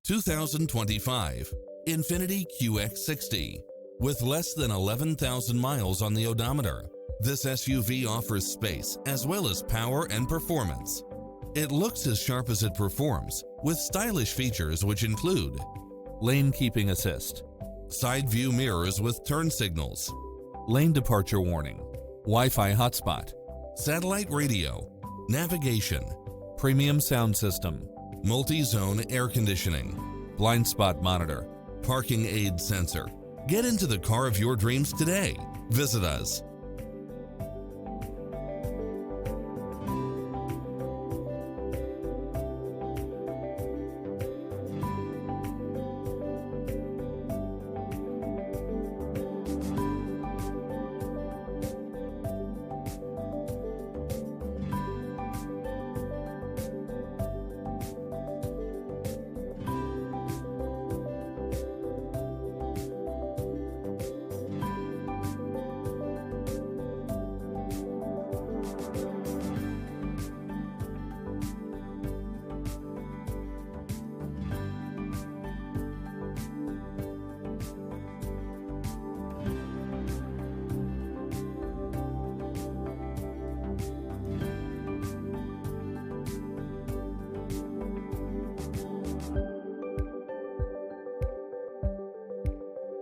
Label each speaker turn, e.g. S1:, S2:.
S1: 2025 INFINITI QX60. With less than 11,000 miles on the odometer, this SUV offers space as well as power and performance. It looks as sharp as it performs, with stylish features which include lane keeping assist, side view mirrors with turn signals, lane departure warning, Wi-Fi hotspot, satellite radio, navigation, premium sound system, multi-zone air conditioning, blind spot monitor, parking aid sensor. Get into the car of your dreams today. Visit us.